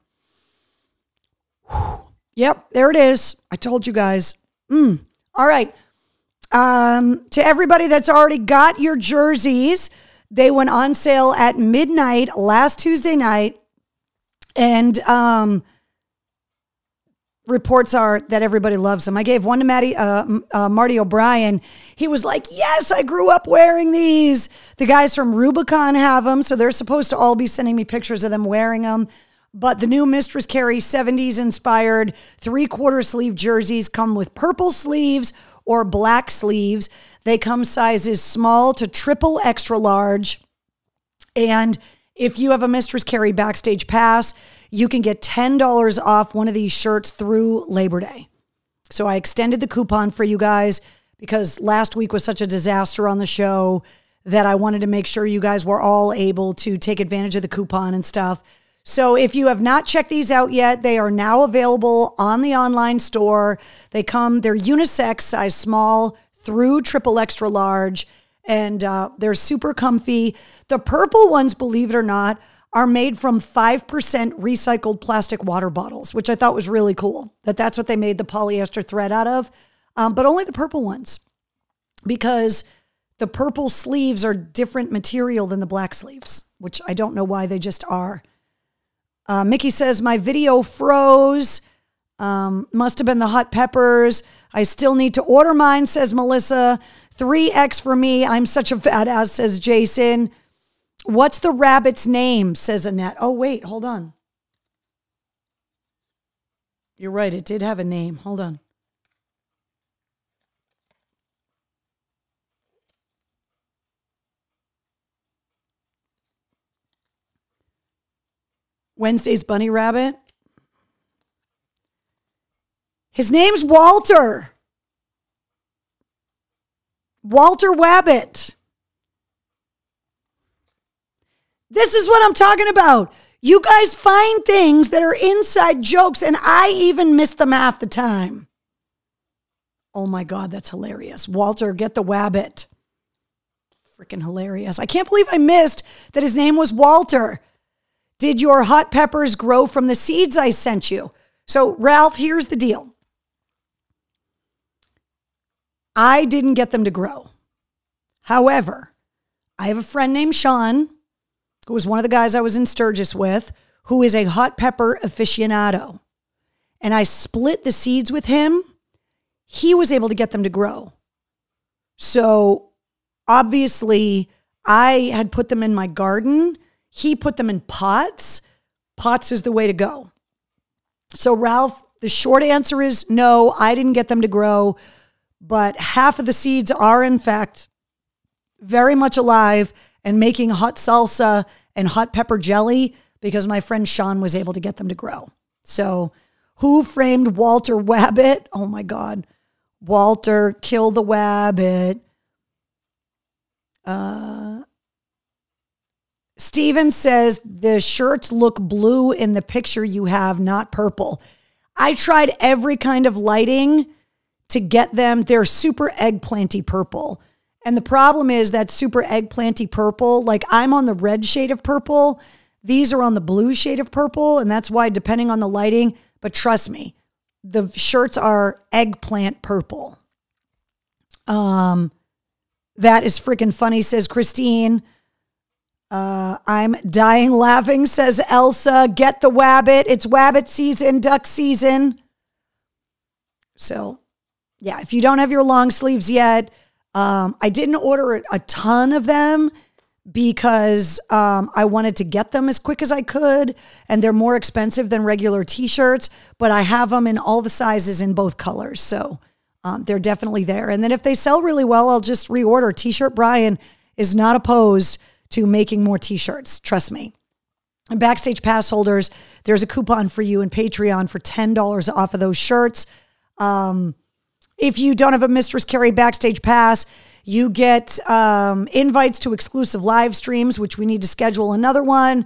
S1: Whew. Yep, there it is. I told you guys. All right. To everybody that's already got your jerseys, they went on sale at midnight last Tuesday night. And reports are that everybody loves them. I gave one to Marty O'Brien. He was like, yes, I grew up wearing these. The guys from Rubicon have them, so they're supposed to all be sending me pictures of them wearing them. But the new Mistress Carrie 70s inspired 3/4 sleeve jerseys come with purple sleeves or black sleeves. They come sizes small to triple extra large. And if you have a Mistress Carrie Backstage Pass, you can get $10 off one of these shirts through Labor Day. So I extended the coupon for you guys because last week was such a disaster on the show that I wanted to make sure you guys were all able to take advantage of the coupon and stuff. So if you have not checked these out yet, they are now available on the online store. They're unisex, size small through triple extra large. And they're super comfy. The purple ones, believe it or not, are made from 5% recycled plastic water bottles, which I thought was really cool. That's what they made the polyester thread out of. But only the purple ones, because the purple sleeves are different material than the black sleeves, which I don't know why, they just are. Mickey says, my video froze. Must have been the hot peppers. I still need to order mine, says Melissa. 3X for me. I'm such a fat ass, says Jason. What's the rabbit's name, says Annette. Oh, wait, hold on. You're right. It did have a name. Hold on. Wednesday's bunny rabbit. His name's Walter. Walter Wabbit. This is what I'm talking about. You guys find things that are inside jokes, and I even miss them half the time. Oh my God, that's hilarious. Walter, get the Wabbit. Freaking hilarious. I can't believe I missed that his name was Walter. Did your hot peppers grow from the seeds I sent you? So, Ralph, here's the deal. I didn't get them to grow. However, I have a friend named Sean, who was one of the guys I was in Sturgis with, who is a hot pepper aficionado. And I split the seeds with him. He was able to get them to grow. So, obviously, I had put them in my garden. He put them in pots. Pots is the way to go. So, Ralph, the short answer is no, I didn't get them to grow, but half of the seeds are, in fact, very much alive and making hot salsa and hot pepper jelly because my friend Sean was able to get them to grow. So, who framed Walter Wabbit? Oh, my God. Walter, kill the Wabbit. Steven says the shirts look blue in the picture you have, not purple. I tried every kind of lighting to get them. They're super eggplanty purple. And the problem is that super eggplanty purple, like I'm on the red shade of purple. These are on the blue shade of purple. And that's why, depending on the lighting, but trust me, the shirts are eggplant purple. That is freaking funny, says Christine. I'm dying laughing, says Elsa. Get the Wabbit. It's Wabbit season, duck season. So, yeah, if you don't have your long sleeves yet, I didn't order a ton of them because I wanted to get them as quick as I could, and they're more expensive than regular t-shirts, but I have them in all the sizes in both colors, so they're definitely there. And then if they sell really well, I'll just reorder. T-shirt Brian is not opposed to making more t-shirts. Trust me. And Backstage Pass holders, there's a coupon for you in Patreon for $10 off of those shirts. If you don't have a Mistress Carrie Backstage Pass, you get invites to exclusive live streams, which we need to schedule another one.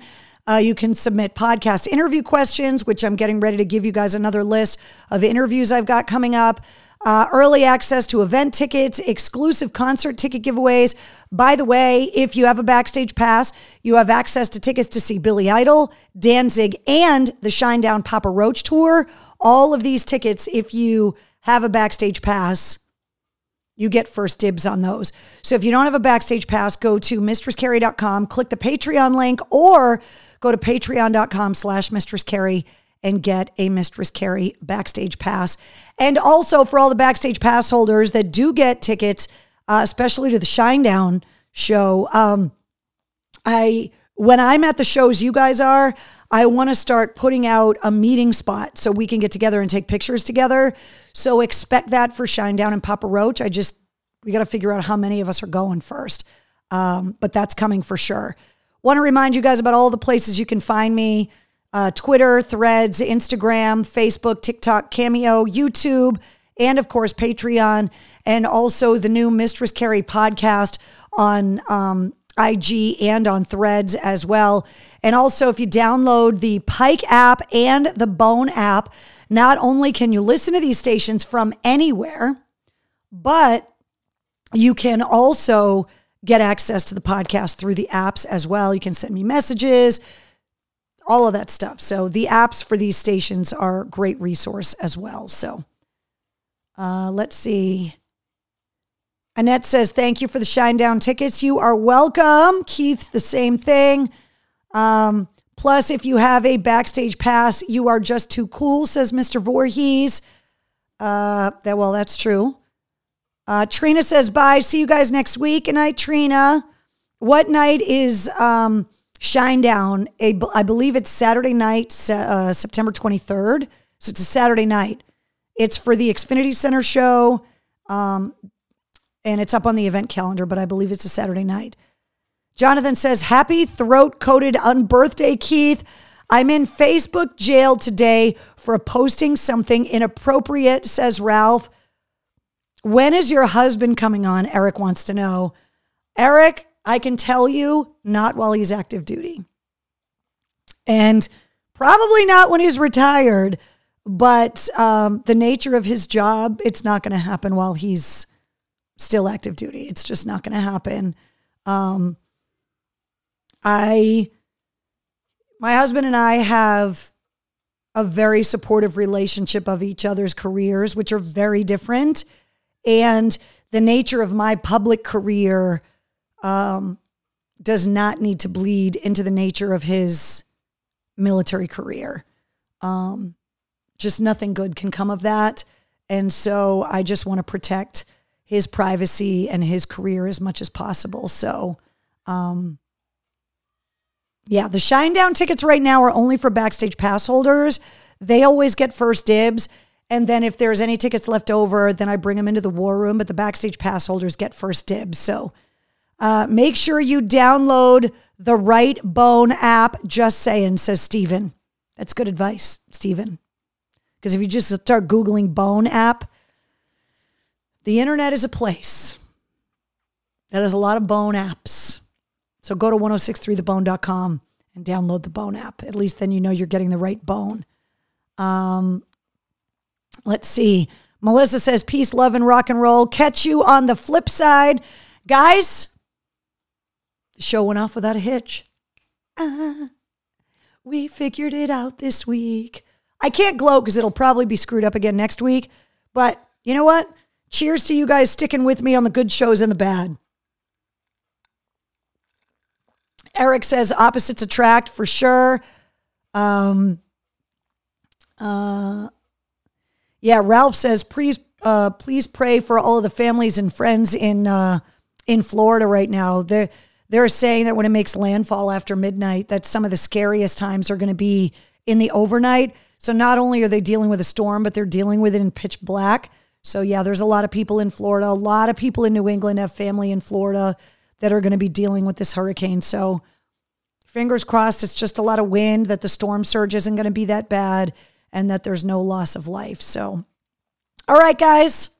S1: You can submit podcast interview questions, which I'm getting ready to give you guys another list of interviews I've got coming up. Early access to event tickets, exclusive concert ticket giveaways. By the way, if you have a Backstage Pass, you have access to tickets to see Billy Idol, Danzig, and the Shinedown Papa Roach Tour. All of these tickets, if you have a Backstage Pass, you get first dibs on those. So if you don't have a Backstage Pass, go to mistresscarrie.com, click the Patreon link, or go to patreon.com/mistresscarrie and get a Mistress Carrie Backstage Pass. And also for all the Backstage Pass holders that do get tickets, especially to the Shinedown show, when I'm at the shows you guys are, I want to start putting out a meeting spot so we can get together and take pictures together. So expect that for Shinedown and Papa Roach. We got to figure out how many of us are going first. But that's coming for sure. Want to remind you guys about all the places you can find me. Twitter, Threads, Instagram, Facebook, TikTok, Cameo, YouTube, and of course, Patreon, and also the new Mistress Carrie podcast on IG and on Threads as well. And also, if you download the Pike app and the Bone app, not only can you listen to these stations from anywhere, but you can also get access to the podcast through the apps as well. You can send me messages, all of that stuff. So the apps for these stations are a great resource as well. So let's see. Annette says, thank you for the Shinedown tickets. You are welcome. Keith, the same thing. Plus, if you have a backstage pass, you are just too cool, says Mr. Voorhees. That's true. Trina says, bye. See you guys next week. Good night, Trina. What night is Shinedown? I believe it's Saturday night, September 23rd. So it's a Saturday night. It's for the Xfinity Center show. And it's up on the event calendar, but I believe it's a Saturday night. Jonathan says, happy throat-coated unbirthday, Keith. I'm in Facebook jail today for posting something inappropriate, says Ralph. When is your husband coming on? Eric wants to know. Eric, I can tell you, not while he's active duty. And probably not when he's retired, but the nature of his job, it's not going to happen while he's still active duty. It's just not going to happen. My husband and I have a very supportive relationship of each other's careers, which are very different. And the nature of my public career does not need to bleed into the nature of his military career. Just nothing good can come of that. And so I just want to protect his privacy and his career as much as possible. So, yeah, the Shinedown tickets right now are only for backstage pass holders. They always get first dibs. And then if there's any tickets left over, then I bring them into the war room. But the backstage pass holders get first dibs. So make sure you download the Right Bone app. Just saying, says Steven. That's good advice, Steven. Because if you just start Googling Bone app, the internet is a place that has a lot of Bone apps. So go to 1063thebone.com and download the Bone app. At least then you know you're getting the right bone. Let's see. Melissa says, peace, love, and rock and roll. Catch you on the flip side. Guys, the show went off without a hitch. We figured it out this week. I can't gloat because it'll probably be screwed up again next week. But you know what? Cheers to you guys sticking with me on the good shows and the bad. Eric says opposites attract for sure. Yeah, Ralph says, please pray for all of the families and friends in Florida right now. They're saying that when it makes landfall after midnight, that some of the scariest times are going to be in the overnight. So not only are they dealing with a storm, but they're dealing with it in pitch black. So yeah, there's a lot of people in Florida. A lot of people in New England have family in Florida that are going to be dealing with this hurricane. So fingers crossed, it's just a lot of wind, that the storm surge isn't going to be that bad, and that there's no loss of life. So, all right, guys,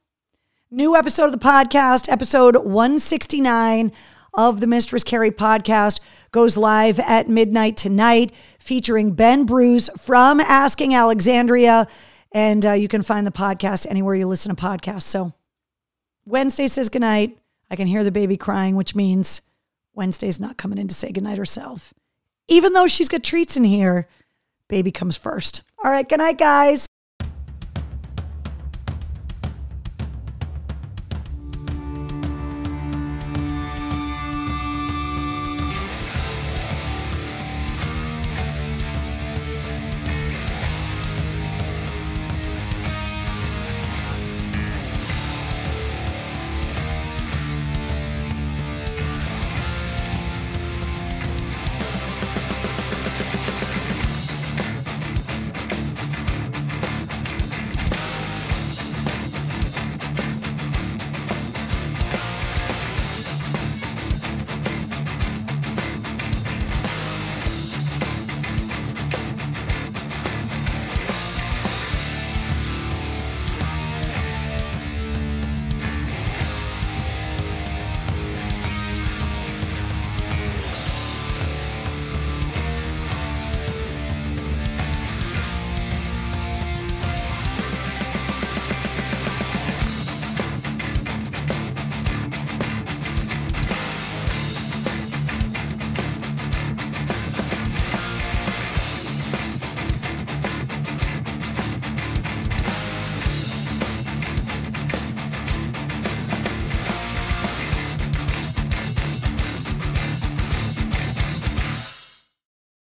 S1: new episode of the podcast, episode 169 of the Mistress Carrie podcast, goes live at midnight tonight, featuring Ben Bruce from Asking Alexandria. And you can find the podcast anywhere you listen to podcasts. So Wednesday says goodnight. I can hear the baby crying, which means Wednesday's not coming in to say goodnight herself. Even though she's got treats in here, baby comes first. All right, good night, guys.